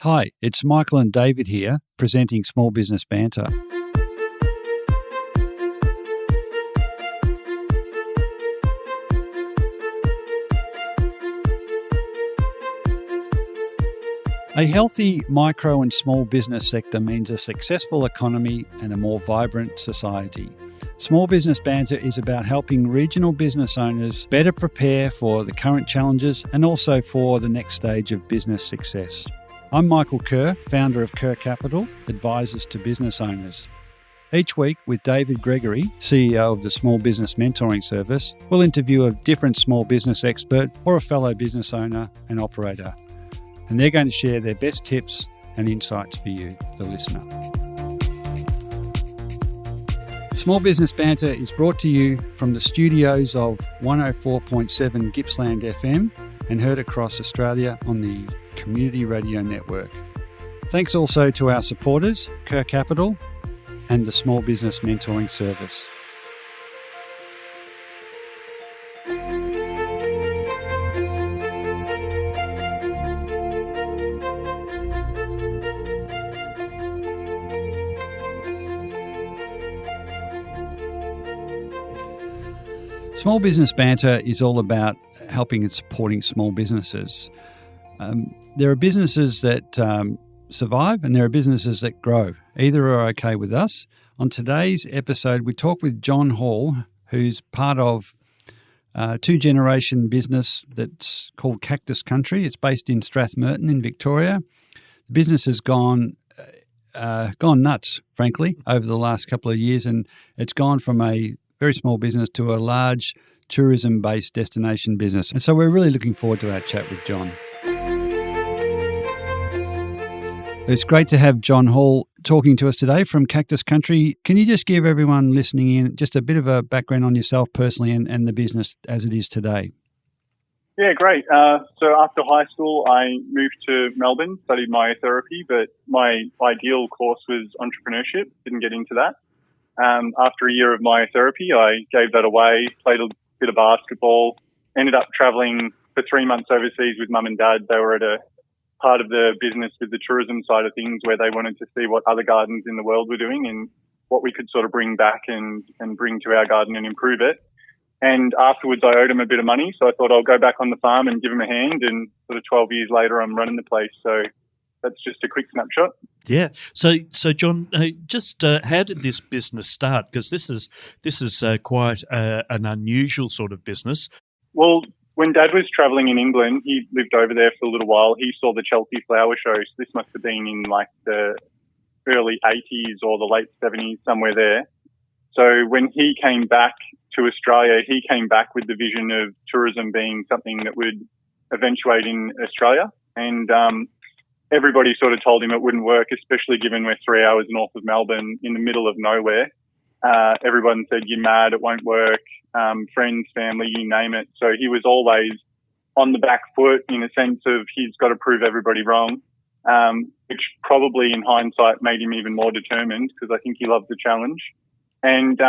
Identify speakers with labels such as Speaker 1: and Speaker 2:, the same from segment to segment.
Speaker 1: Hi, it's Michael and David here, presenting Small Business Banter. A healthy micro and small business sector means a successful economy and a more vibrant society. Small Business Banter is about helping regional business owners better prepare for the current challenges and also for the next stage of business success. I'm Michael Kerr, founder of Kerr Capital, advisors to business owners. Each week with David Gregory, CEO of the Small Business Mentoring Service, we'll interview a different small business expert or a fellow business owner and operator. And they're going to share their best tips and insights for you, the listener. Small Business Banter is brought to you from the studios of 104.7 Gippsland FM and heard across Australia on the Community Radio Network. Thanks also to our supporters, Kerr Capital and the Small Business Mentoring Service. Small Business Banter is all about helping and supporting small businesses. There are businesses that survive and there are businesses that grow. Either are okay with us. On today's episode, we talk with John Hall, who's part of a two-generation business that's called Cactus Country. It's based in Strathmerton in Victoria. The business has gone nuts, frankly, over the last couple of years, and it's gone from a very small business to a large tourism-based destination business. And so we're really looking forward to our chat with John. It's great to have John Hall talking to us today from Cactus Country. Can you just give everyone listening in just a bit of a background on yourself personally and the business as it is today?
Speaker 2: Yeah, great. So after high school, I moved to Melbourne, studied myotherapy, but my ideal course was entrepreneurship. Didn't get into that. After a year of myotherapy, I gave that away, played a bit of basketball, ended up traveling for 3 months overseas with mum and dad. They were at a part of the business with the tourism side of things where they wanted to see what other gardens in the world were doing and what we could sort of bring back and bring to our garden and improve it. And afterwards, I owed them a bit of money, so I thought I'll go back on the farm and give them a hand. And sort of 12 years later, I'm running the place. So that's just a quick snapshot.
Speaker 3: Yeah. So John, how did this business start? Because this is quite an unusual sort of business.
Speaker 2: Well, when Dad was travelling in England, he lived over there for a little while. He saw the Chelsea flower show. So this must have been in like the early 80s or the late 70s, somewhere there. So when he came back to Australia, he came back with the vision of tourism being something that would eventuate in Australia. And everybody sort of told him it wouldn't work, especially given we're 3 hours north of Melbourne in the middle of nowhere. Everyone said, you're mad, it won't work. Friends, family, you name it. So he was always on the back foot in a sense of he's got to prove everybody wrong, which probably in hindsight made him even more determined because I think he loved the challenge. And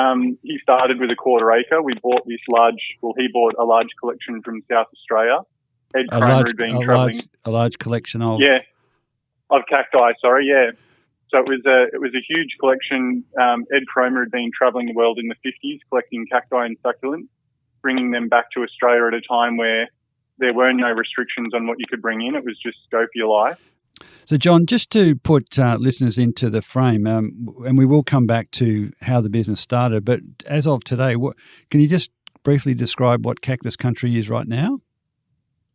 Speaker 2: he started with a quarter acre. We bought he bought a large collection from South Australia. Ed Cromer had been travelling.
Speaker 1: A large collection of...
Speaker 2: Yeah, of cacti, sorry, yeah. So it was a huge collection. Ed Cromer had been travelling the world in the 50s collecting cacti and succulents, bringing them back to Australia at a time where there were no restrictions on what you could bring in. It was just go for your life.
Speaker 1: So, John, just to put listeners into the frame, and we will come back to how the business started, but as of today, can you just briefly describe what Cactus Country is right now?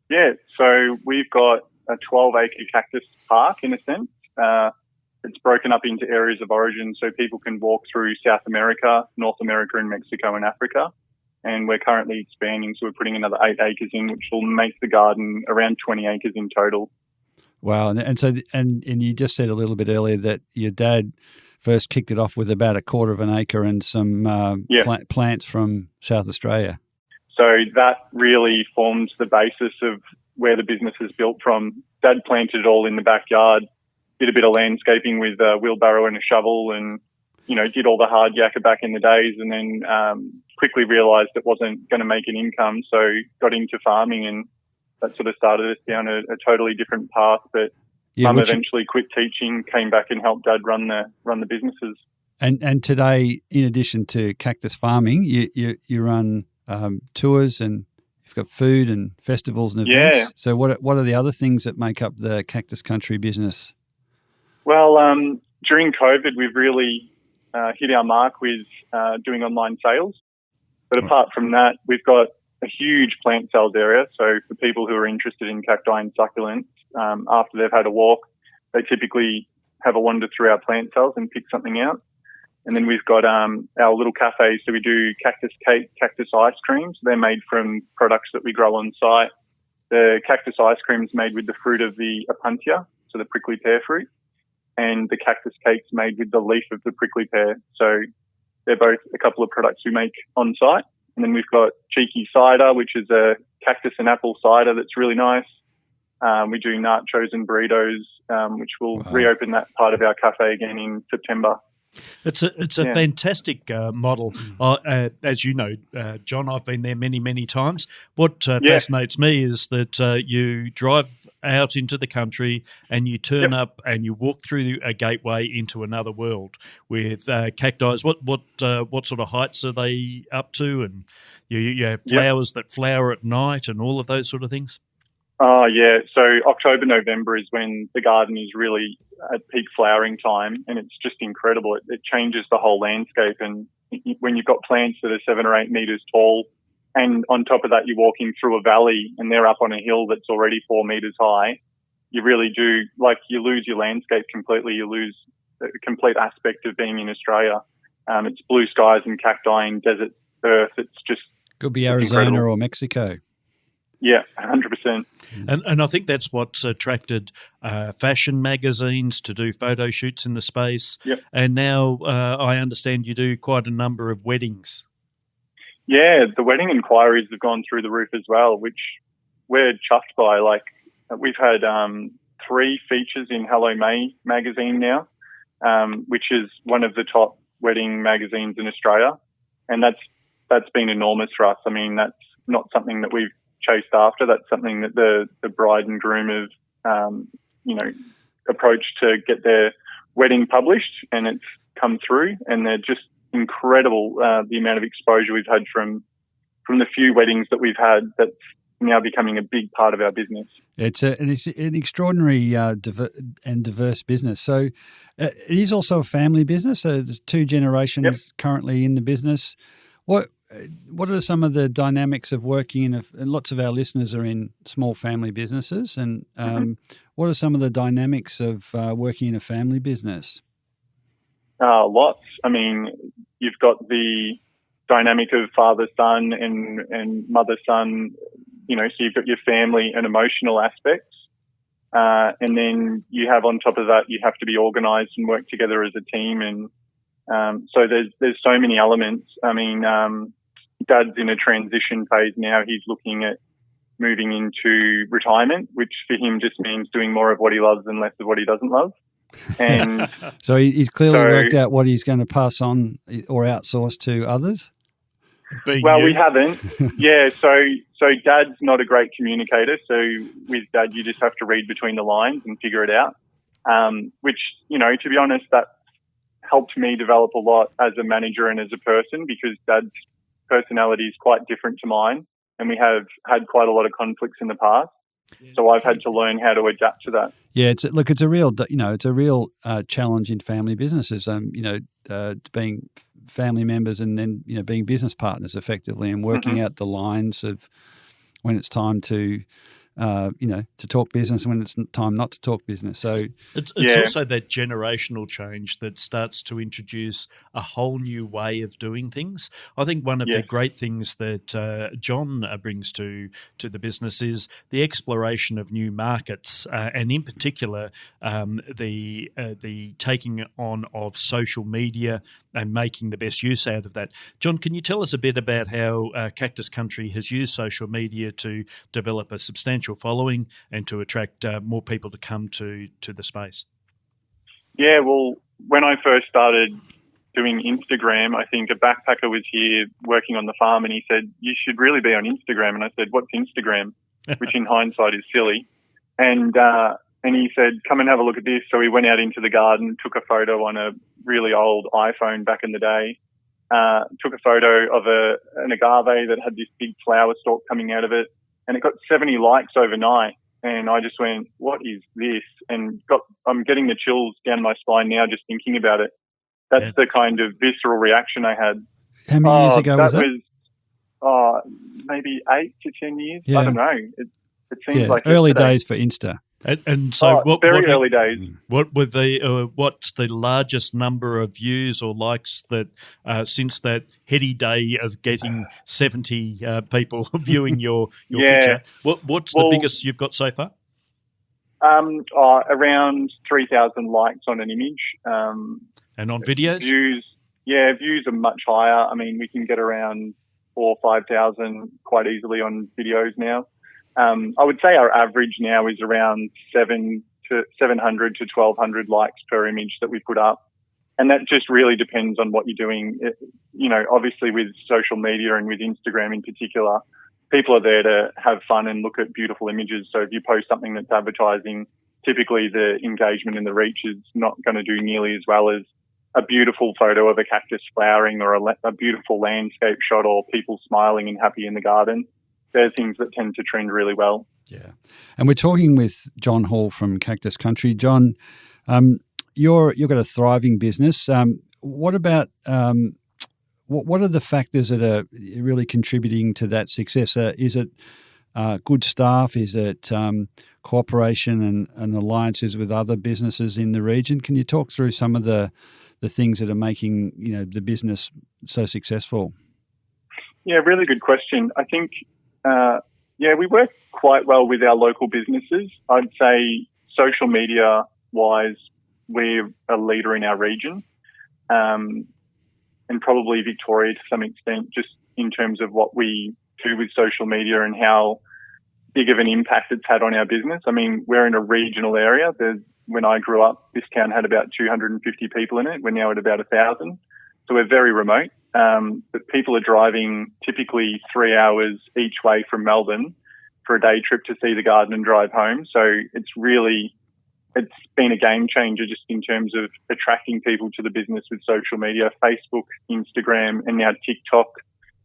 Speaker 2: Yeah, so we've got a 12-acre cactus park, in a sense. It's broken up into areas of origin so people can walk through South America, North America and Mexico and Africa. And we're currently expanding, so we're putting another 8 acres in, which will make the garden around 20 acres in total.
Speaker 1: Wow. And you just said a little bit earlier that your dad first kicked it off with about a quarter of an acre and some plants from South Australia.
Speaker 2: So that really forms the basis of where the business is built from. Dad planted it all in the backyard, did a bit of landscaping with a wheelbarrow and a shovel and, did all the hard yakka back in the days and then quickly realised it wasn't going to make an income. So got into farming and that sort of started us down a totally different path. But Mum eventually quit teaching, came back and helped Dad run the businesses.
Speaker 1: And today, in addition to cactus farming, you run tours, and you've got food and festivals and events.
Speaker 2: Yeah.
Speaker 1: So what are the other things that make up the Cactus Country business?
Speaker 2: Well, during COVID, we've really hit our mark with doing online sales. But apart from that, we've got a huge plant sales area. So for people who are interested in cacti and succulents, after they've had a walk, they typically have a wander through our plant sales and pick something out. And then we've got our little cafes. So we do cactus cake, cactus ice creams. They're made from products that we grow on site. The cactus ice cream is made with the fruit of the opuntia, so the prickly pear fruit. And the cactus cake's made with the leaf of the prickly pear. So they're both a couple of products we make on site. And then we've got cheeky cider, which is a cactus and apple cider that's really nice. We do nachos and burritos, which will reopen that part of our cafe again in September.
Speaker 3: It's a fantastic model. As you know, John, I've been there many, many times. What fascinates me is that you drive out into the country and you turn up and you walk through a gateway into another world with cacti. What sort of heights are they up to? And you have flowers that flower at night and all of those sort of things?
Speaker 2: Oh, yeah. So October, November is when the garden is really at peak flowering time, and it's just incredible. It changes the whole landscape. And when you've got plants that are 7 or 8 meters tall, and on top of that, you're walking through a valley and they're up on a hill that's already 4 meters high, you really do, you lose your landscape completely. You lose a complete aspect of being in Australia. It's blue skies and cacti and desert earth. It's just
Speaker 1: could be Arizona
Speaker 2: incredible.
Speaker 1: Or Mexico.
Speaker 2: Yeah, 100%.
Speaker 3: And I think that's what's attracted fashion magazines to do photo shoots in the space.
Speaker 2: Yep.
Speaker 3: And now I understand you do quite a number of weddings.
Speaker 2: Yeah, the wedding inquiries have gone through the roof as well, which we're chuffed by. We've had 3 features in Hello May magazine now, which is one of the top wedding magazines in Australia. And that's been enormous for us. I mean, that's not something that we've chased after. That's something that the bride and groom have, approached to get their wedding published, and it's come through. And they're just incredible, the amount of exposure we've had from the few weddings that we've had. That's now becoming a big part of our business.
Speaker 1: It's an extraordinary and diverse business. So it is also a family business. So there's 2 generations currently in the business. What are some of the dynamics of working in and lots of our listeners are in small family businesses, and what are some of the dynamics of working in a family business?
Speaker 2: Lots. I mean, you've got the dynamic of father-son and mother-son, so you've got your family and emotional aspects. And then you have on top of that, you have to be organised and work together as a team. And so there's so many elements. I mean, Dad's in a transition phase now. He's looking at moving into retirement, which for him just means doing more of what he loves and less of what he doesn't love. And
Speaker 1: so he's clearly worked out what he's going to pass on or outsource to others.
Speaker 2: We haven't. Yeah. So Dad's not a great communicator. So with Dad, you just have to read between the lines and figure it out. Which, to be honest, that helped me develop a lot as a manager and as a person, because Dad's personality is quite different to mine, and we have had quite a lot of conflicts in the past. So I've had to learn how to adapt to that.
Speaker 1: Yeah, it's a real challenge in family businesses. Being family members and then being business partners effectively, and working out the lines of when it's time to to talk business and when it's time not to talk business. So
Speaker 3: it's also that generational change that starts to introduce a whole new way of doing things. I think one of the great things that John brings to the business is the exploration of new markets, and in particular the taking on of social media and making the best use out of that. John, can you tell us a bit about how Cactus Country has used social media to develop a substantial following and to attract more people to come to the space?
Speaker 2: Yeah, well, when I first started doing Instagram, I think a backpacker was here working on the farm and he said, "You should really be on Instagram." And I said, "What's Instagram?" Which in hindsight is silly. And and he said, come and have a look at this. So we went out into the garden, took a photo on a really old iPhone back in the day, took a photo of an agave that had this big flower stalk coming out of it, and it got 70 likes overnight. And I just went, what is this? And I'm getting the chills down my spine now just thinking about it. That's the kind of visceral reaction I had.
Speaker 1: How many years ago was that?
Speaker 2: Maybe 8 to 10 years.
Speaker 1: Yeah.
Speaker 2: I don't know. It seems like
Speaker 1: early
Speaker 2: yesterday.
Speaker 1: days for Insta.
Speaker 3: And so,
Speaker 2: early days.
Speaker 3: What were what's the largest number of views or likes that since that heady day of getting 70 people viewing your picture? What's the biggest you've got so far?
Speaker 2: Around 3,000 likes on an image.
Speaker 3: And on videos?
Speaker 2: Views are much higher. I mean, we can get around 4,000 or 5,000 quite easily on videos now. I would say our average now is around 700 to 1,200 likes per image that we put up. And that just really depends on what you're doing. Obviously with social media and with Instagram in particular, people are there to have fun and look at beautiful images. So if you post something that's advertising, typically the engagement and the reach is not going to do nearly as well as a beautiful photo of a cactus flowering or a beautiful landscape shot or people smiling and happy in the garden. They're things that tend to trend really well.
Speaker 1: Yeah. And we're talking with John Hall from Cactus Country. John, you've got a thriving business. What about what are the factors that are really contributing to that success? Is it good staff? Is it cooperation and alliances with other businesses in the region? Can you talk through some of the things that are making the business so successful?
Speaker 2: Yeah, really good question. I think we work quite well with our local businesses. I'd say social media wise, we're a leader in our region, and probably Victoria to some extent, just in terms of what we do with social media and how big of an impact it's had on our business. I mean, we're in a regional area. When I grew up, this town had about 250 people in it. We're now at about 1,000. So we're very remote. But people are driving typically 3 hours each way from Melbourne for a day trip to see the garden and drive home. So it's been a game changer just in terms of attracting people to the business with social media, Facebook, Instagram, and now TikTok.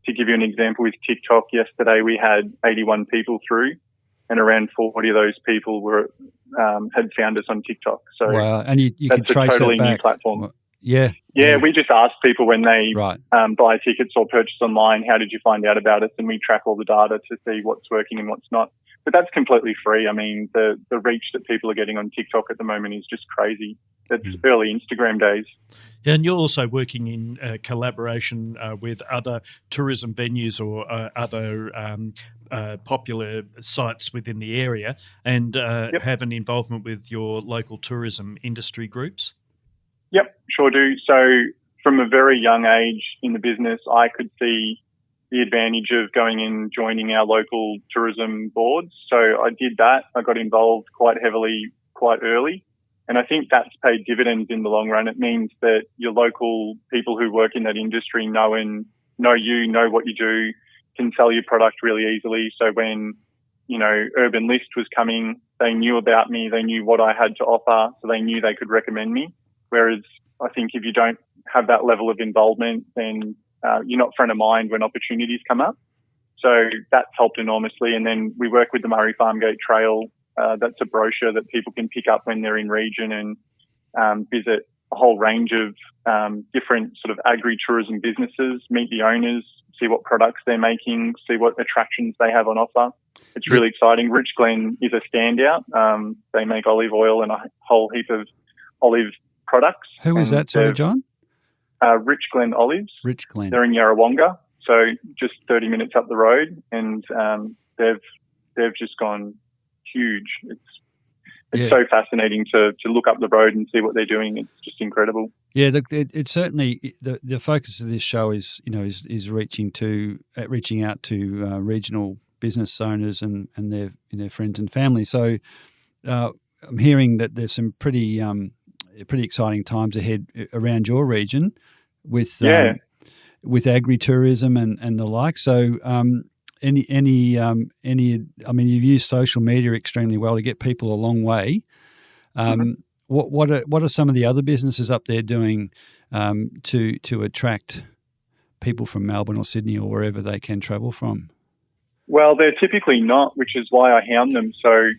Speaker 2: To give you an example, with TikTok, yesterday we had 81 people through, and around 40 of those people had found us on TikTok. So
Speaker 1: wow, and you can trace
Speaker 2: a totally
Speaker 1: that back.
Speaker 2: New platform.
Speaker 1: Yeah,
Speaker 2: we just ask people when they buy tickets or purchase online, how did you find out about us? And we track all the data to see what's working and what's not. But that's completely free. I mean, the reach that people are getting on TikTok at the moment is just crazy. It's early Instagram days.
Speaker 3: Yeah, and you're also working in collaboration with other tourism venues or other popular sites within the area and have an involvement with your local tourism industry groups?
Speaker 2: Yep, sure do. So from a very young age in the business, I could see the advantage of going and joining our local tourism boards. So I did that. I got involved quite heavily, quite early. And I think that's paid dividends in the long run. It means that your local people who work in that industry know what you do, can sell your product really easily. So when, Urban List was coming, they knew about me, they knew what I had to offer, so they knew they could recommend me. Whereas I think if you don't have that level of involvement, then you're not front of mind when opportunities come up. So that's helped enormously. And then we work with the Murray Farmgate Trail. That's a brochure that people can pick up when they're in region and visit a whole range of different sort of agri-tourism businesses, meet the owners, see what products they're making, see what attractions they have on offer. It's really exciting. Rich Glen is a standout. They make olive oil and a whole heap of olive products.
Speaker 1: Who is that, sorry, John?
Speaker 2: Rich Glen Olives.
Speaker 1: Rich Glen.
Speaker 2: They're in Yarrawonga, so just 30 minutes up the road, and they've just gone huge. It's so fascinating to look up the road and see what they're doing. It's just incredible. Yeah,
Speaker 1: it's certainly the focus of this show is reaching out to regional business owners and their friends and family. So I'm hearing that there's some pretty exciting times ahead around your region with agri-tourism and the like. So I mean, you've used social media extremely well to get people a long way. What are some of the other businesses up there doing to attract people from Melbourne or Sydney or wherever they can travel from?
Speaker 2: Well, they're typically not, which is why I hound them so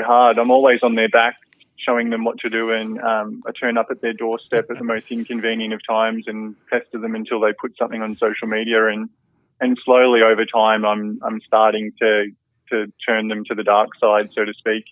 Speaker 2: hard. I'm always on their back, showing them what to do, and I turn up at their doorstep at the most inconvenient of times and pester them until they put something on social media. And slowly over time, I'm starting to turn them to the dark side, so to speak.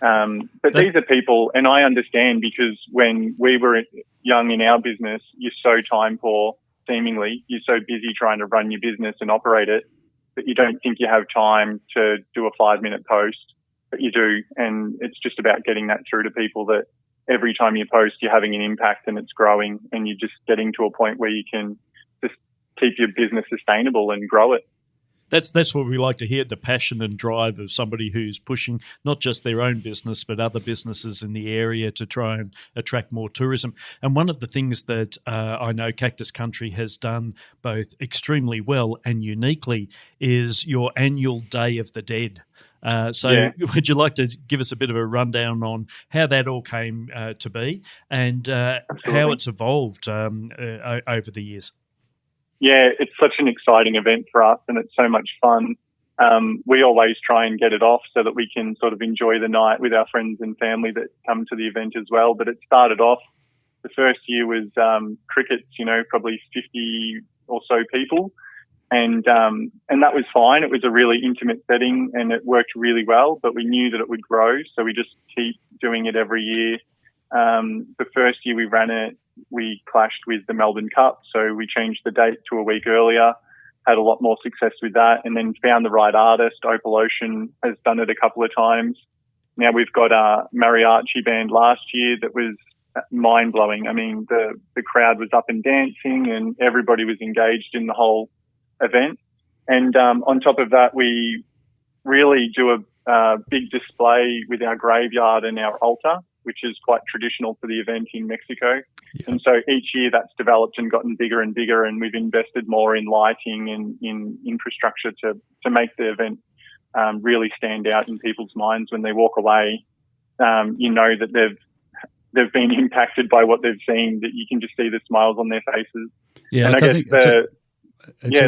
Speaker 2: But these are people, and I understand, because when we were young in our business, you're so time poor, seemingly. You're so busy trying to run your business and operate it that you don't think you have time to do a 5-minute post, but you do. And it's just about getting that through to people that every time you post, you're having an impact and it's growing, and you're just getting to a point where you can just keep your business sustainable and grow it.
Speaker 3: That's what we like to hear, the passion and drive of somebody who's pushing not just their own business, but other businesses in the area to try and attract more tourism. And one of the things that I know Cactus Country has done both extremely well and uniquely is your annual Day of the Dead. Would you like to give us a bit of a rundown on how that all came to be and how it's evolved over the years?
Speaker 2: Yeah, it's such an exciting event for us, and it's so much fun. We always try and get it off so that we can sort of enjoy the night with our friends and family that come to the event as well. But it started off, the first year was crickets, probably 50 or so people. And that was fine. It was a really intimate setting and it worked really well, but we knew that it would grow. So we just keep doing it every year. The first year we ran it, we clashed with the Melbourne Cup. So we changed the date to a week earlier, had a lot more success with that, and then found the right artist. Opal Ocean has done it a couple of times. Now we've got a mariachi band last year that was mind-blowing. I mean, the crowd was up and dancing and everybody was engaged in the whole event. And on top of that, we really do a big display with our graveyard and our altar, which is quite traditional for the event in Mexico. Yeah. And so each year that's developed and gotten bigger and bigger, and we've invested more in lighting and in infrastructure to make the event really stand out in people's minds when they walk away. That they've been impacted by what they've seen, that you can just see the smiles on their faces.
Speaker 1: Yeah,
Speaker 2: and I guess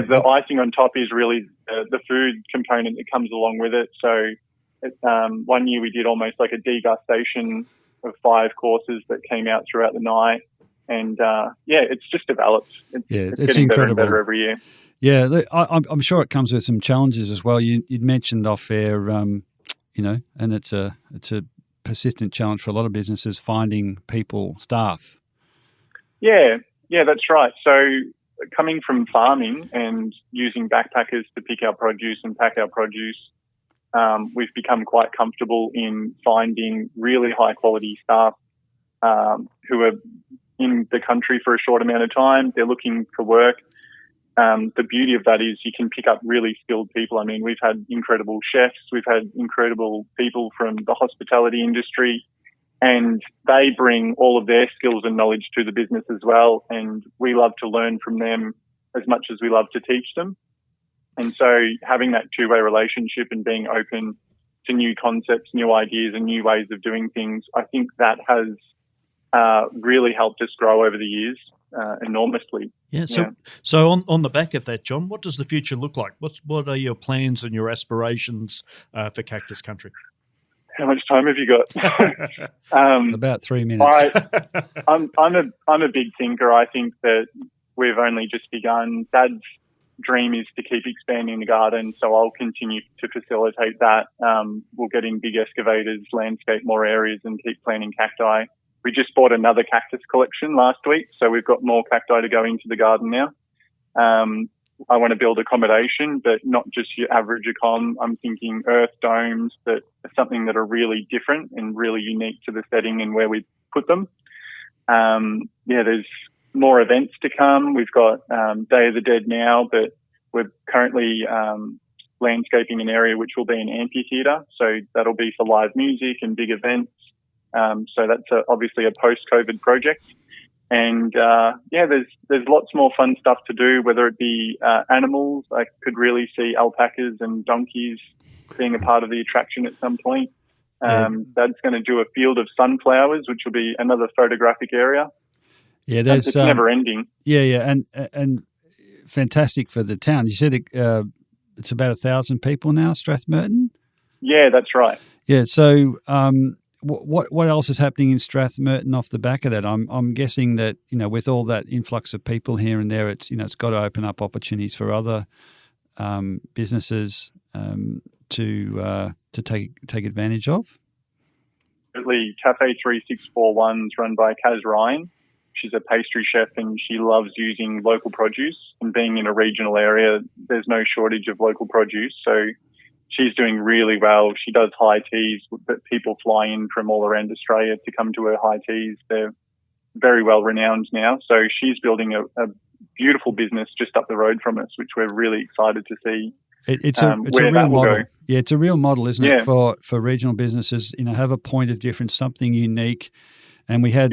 Speaker 2: the icing on top is really the food component that comes along with it. So one year we did almost like a degustation of 5 courses that came out throughout the night. And it's just developed. It's getting
Speaker 1: incredible.
Speaker 2: Better and better every year.
Speaker 1: Yeah, I'm sure it comes with some challenges as well. You'd mentioned off air, and it's a persistent challenge for a lot of businesses finding staff. Yeah,
Speaker 2: that's right. So coming from farming and using backpackers to pick our produce and pack our produce, we've become quite comfortable in finding really high quality staff who are in the country for a short amount of time. They're looking for work. The beauty of that is you can pick up really skilled people. I mean, we've had incredible chefs. We've had incredible people from the hospitality industry, and they bring all of their skills and knowledge to the business as well. And we love to learn from them as much as we love to teach them. And so having that two-way relationship and being open to new concepts, new ideas and new ways of doing things, I think that has really helped us grow over the years enormously.
Speaker 3: So on the back of that, John, what does the future look like? What are your plans and your aspirations for Cactus Country?
Speaker 2: How much time have you got?
Speaker 1: About 3 minutes.
Speaker 2: I'm a big thinker. I think that we've only just begun. Dad's dream is to keep expanding the garden, so I'll continue to facilitate that. We'll get in big excavators, landscape more areas, and keep planting cacti. We just bought another cactus collection last week, so we've got more cacti to go into the garden now. I want to build accommodation, but not just your average accom. I'm thinking earth domes that are something that are really different and really unique to the setting and where we put them. There's more events to come. We've got Day of the Dead now, but we're currently landscaping an area which will be an amphitheatre. So that'll be for live music and big events. So that's obviously a post-COVID project. And there's lots more fun stuff to do, whether it be animals. I could really see alpacas and donkeys being a part of the attraction at some point. Dad's going to do a field of sunflowers, which will be another photographic area.
Speaker 1: Yeah,
Speaker 2: it's never ending.
Speaker 1: Yeah, and fantastic for the town. You said it's about 1,000 people now, Strathmerton?
Speaker 2: Yeah, that's right.
Speaker 1: Yeah, so what else is happening in Strathmerton off the back of that? I'm guessing that, with all that influx of people here and there, it's got to open up opportunities for other businesses to take advantage of.
Speaker 2: Certainly, Cafe 3641 is run by Kaz Ryan. She's a pastry chef and she loves using local produce. And being in a regional area, there's no shortage of local produce. So she's doing really well. She does high teas that people fly in from all around Australia to come to her high teas. They're very well renowned now. So she's building a beautiful business just up the road from us, which we're really excited to see.
Speaker 1: It's a real model. Yeah, it's a real model, isn't it, for regional businesses? Have a point of difference, something unique. And we had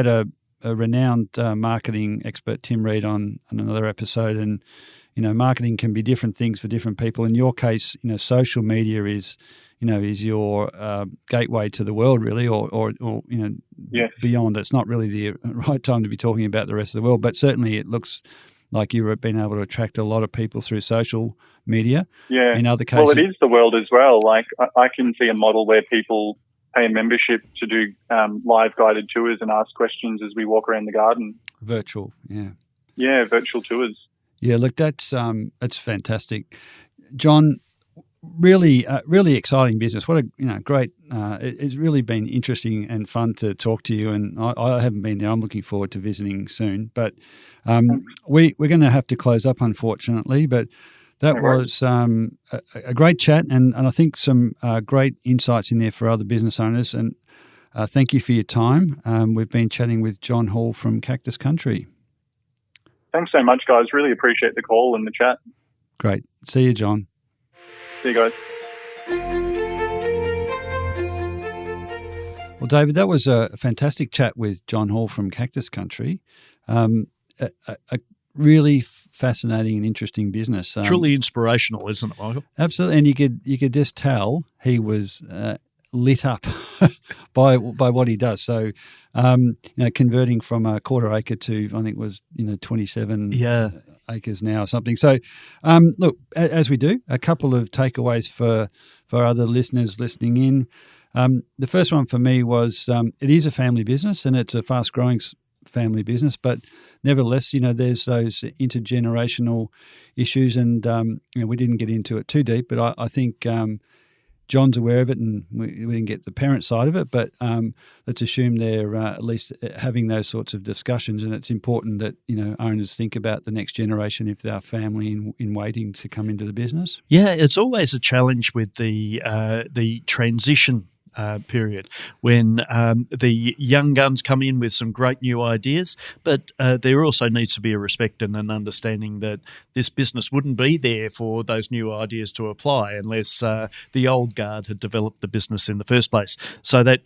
Speaker 1: a renowned marketing expert, Tim Reed, on another episode, and marketing can be different things for different people. In your case, social media is your gateway to the world, really, or beyond. It's not really the right time to be talking about the rest of the world, but certainly it looks like you've been able to attract a lot of people through social media.
Speaker 2: Yeah.
Speaker 1: In other cases,
Speaker 2: well, it is the world as well. Like I can see a model where people pay a membership to do live guided tours and ask questions as we walk around the garden.
Speaker 1: Virtual, yeah.
Speaker 2: Yeah, virtual tours.
Speaker 1: Yeah, look, that's fantastic, John. Really exciting business. What a great. It's really been interesting and fun to talk to you. And I haven't been there. I'm looking forward to visiting soon. But we're going to have to close up, unfortunately. But that was a great chat, and I think some great insights in there for other business owners. And thank you for your time. We've been chatting with John Hall from Cactus Country.
Speaker 2: Thanks so much, guys. Really appreciate the call and the chat.
Speaker 1: Great. See you, John.
Speaker 2: See you guys.
Speaker 1: Well, David, that was a fantastic chat with John Hall from Cactus Country. A really fascinating and interesting business.
Speaker 3: Truly inspirational, isn't it, Michael?
Speaker 1: Absolutely, and you could just tell he was lit up by what he does. So, converting from a quarter acre to, I think it was 27 acres now or something. So, look, as we do, a couple of takeaways for other listeners listening in. The first one for me was it is a family business and it's a fast-growing family business, but nevertheless, there's those intergenerational issues, and we didn't get into it too deep, but I think John's aware of it, and we didn't get the parent side of it, but let's assume they're at least having those sorts of discussions, and it's important that owners think about the next generation if they're family in waiting to come into the business. Yeah,
Speaker 3: it's always a challenge with the transition period when the young guns come in with some great new ideas, but there also needs to be a respect and an understanding that this business wouldn't be there for those new ideas to apply unless the old guard had developed the business in the first place. So that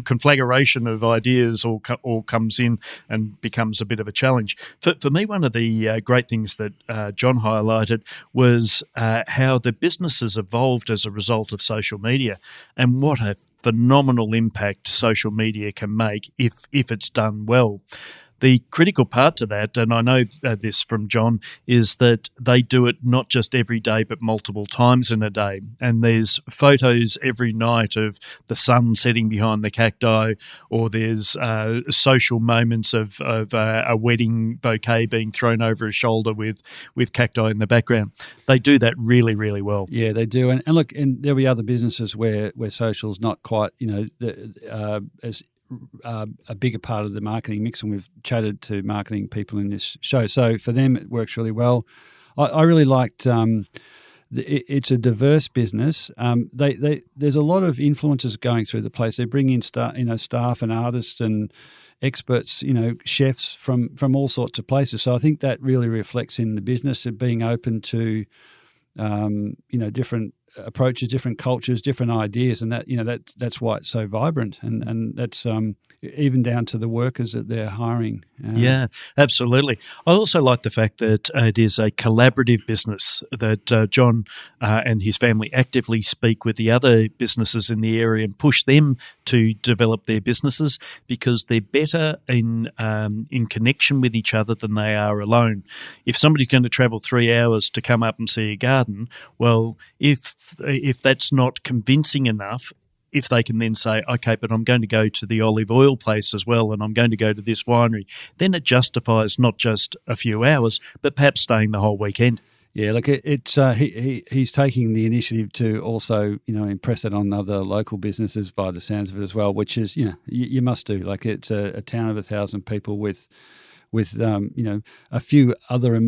Speaker 3: conflagration of ideas all comes in and becomes a bit of a challenge. For me, one of the great things that John highlighted was how the business has evolved as a result of social media, and what a phenomenal impact social media can make if it's done well. The critical part to that, and I know this from John, is that they do it not just every day but multiple times in a day. And there's photos every night of the sun setting behind the cacti, or there's social moments of a wedding bouquet being thrown over his shoulder with cacti in the background. They do that really, really well.
Speaker 1: Yeah, they do. And look, and there'll be other businesses where social's not quite, as a bigger part of the marketing mix, and we've chatted to marketing people in this show. So for them, it works really well. I really liked it's a diverse business. There's a lot of influencers going through the place. They bring in staff and artists and experts, chefs from all sorts of places. So I think that really reflects in the business of being open to different approaches, different cultures, different ideas, and that's why it's so vibrant, and that's even down to the workers that they're hiring.
Speaker 3: Yeah, absolutely. I also like the fact that it is a collaborative business, that John and his family actively speak with the other businesses in the area and push them to develop their businesses, because they're better in connection with each other than they are alone. If somebody's going to travel 3 hours to come up and see a garden, well, if that's not convincing enough, if they can then say, okay, but I'm going to go to the olive oil place as well, and I'm going to go to this winery, then it justifies not just a few hours, but perhaps staying the whole weekend.
Speaker 1: Yeah, look, it's he's taking the initiative to also, impress it on other local businesses by the sounds of it as well, which is, you must do. Like, it's a town of 1,000 people with a few other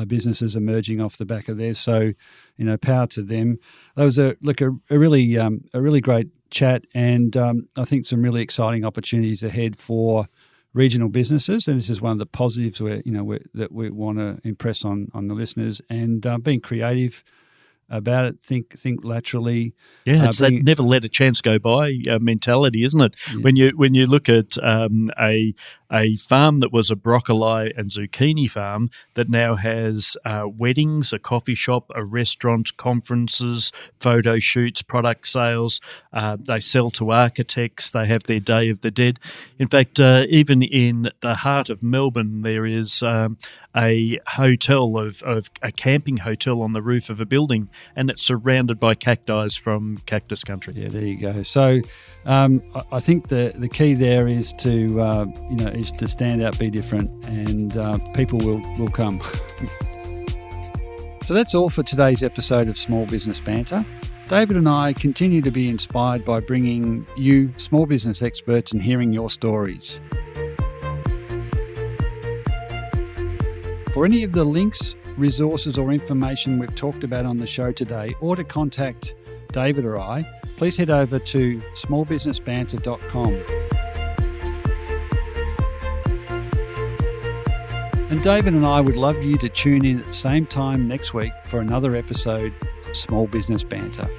Speaker 1: businesses emerging off the back of there. So, power to them. That was a really great chat, and I think some really exciting opportunities ahead for regional businesses. And this is one of the positives that we want to impress on the listeners, and being creative about it, think laterally.
Speaker 3: Yeah, it's that never let a chance go by mentality, isn't it? Yeah. When you look at a farm that was a broccoli and zucchini farm that now has weddings, a coffee shop, a restaurant, conferences, photo shoots, product sales. They sell to architects. They have their Day of the Dead. In fact, even in the heart of Melbourne, there is a hotel of a camping hotel on the roof of a building, and it's surrounded by cacti from Cactus Country.
Speaker 1: Yeah, there you go. So I think the key there is to is to stand out, be different, and people will come. So that's all for today's episode of Small Business Banter. David and I continue to be inspired by bringing you small business experts and hearing your stories. For any of the links, resources or information we've talked about on the show today, or to contact David or I, please head over to smallbusinessbanter.com. And David and I would love you to tune in at the same time next week for another episode of Small Business Banter.